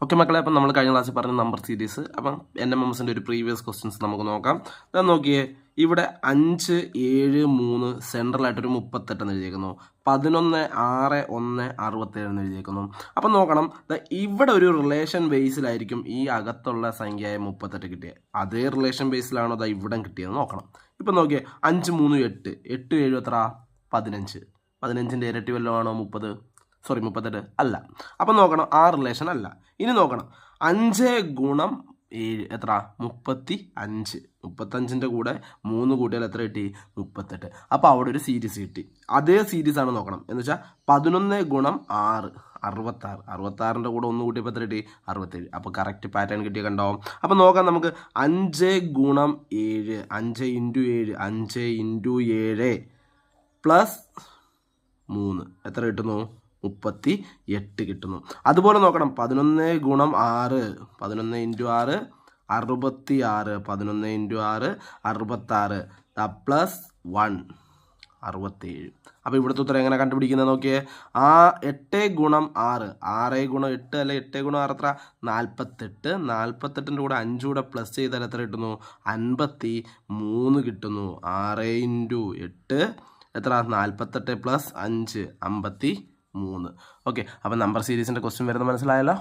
Okay മക്കളെ, അപ്പം നമ്മൾ കഴിഞ്ഞ ക്ലാസ്സിൽ പറഞ്ഞ നമ്പർ സീരീസ്. അപ്പം NMMSൻ്റെ ഒരു പ്രീവിയസ് ക്വസ്റ്റ്യൻസ് നമുക്ക് നോക്കാം. ഞാൻ നോക്കിയേ, ഇവിടെ 5, 7, 3 സെൻട്രലായിട്ടൊരു 38 എന്ന് എഴുതിയേക്കുന്നു. 11, 6, 1, 67 എന്ന് എഴുതിയേക്കുന്നു. അപ്പം നോക്കണം, ഇവിടെ ഒരു റിലേഷൻ ബേസിലായിരിക്കും ഈ അകത്തുള്ള സംഖ്യയായ 38 കിട്ടിയത്. അതേ റിലേഷൻ ബേസിലാണോ ഇവിടെ കിട്ടിയത് നോക്കണം. ഇപ്പം നോക്കിയേ, 5, 3, 8, 8, 7 എത്ര? 15. 15ൻ്റെ ഇരട്ടി വല്ലതും ആണോ 38? അല്ല. അപ്പം നോക്കണം, ആ റിലേഷൻ അല്ല. ഇനി നോക്കണം, 5 ഗുണം 7 എത്ര? 35. 35ൻ്റെ കൂടെ 3 കൂട്ടിയാൽ എത്ര കിട്ടി? 38. അപ്പോൾ അവിടെ ഒരു സീരീസ് കിട്ടി. അതേ സീരീസ് ആണ് നോക്കണം. എന്ന് വെച്ചാൽ 11 ഗുണം 6 66. 66ൻ്റെ കൂടെ 1 കൂട്ടിയപ്പോൾ എത്ര കിട്ടി? 67. അപ്പോൾ കറക്റ്റ് പാറ്റേൺ കിട്ടിയ കണ്ടാവും. അപ്പോൾ നോക്കാം നമുക്ക്, 5 ഗുണം 7, 5 ഇൻറ്റു 7, 5 ഇൻറ്റു 7 പ്ലസ് 3 എത്ര കിട്ടുന്നു? 38 കിട്ടുന്നു. അതുപോലെ നോക്കണം, 11 ഗുണം 6, 11 ഇൻറ്റു 6 66, 11 ഇൻറ്റു 6 66 പ്ലസ് 1 67. അപ്പോൾ ഇവിടുത്തെ ഉത്തരം എങ്ങനെ കണ്ടുപിടിക്കുന്നത് നോക്കിയേ. 8 ഗുണം 6, 6 ഗുണം 8 അല്ലെ, 8 ഗുണം 6 എത്ര? 48. 48ൻ്റെ കൂടെ 5 കൂടെ പ്ലസ് ചെയ്താൽ എത്ര കിട്ടുന്നു? 53 കിട്ടുന്നു. 6 ഇൻറ്റു 8 എത്ര? 48 പ്ലസ് 5 53. ഓക്കെ, അപ്പം നമ്പർ സീരീസിൻ്റെ ക്വസ്റ്റ്യൻ വരുന്നത് മനസ്സിലായല്ലോ.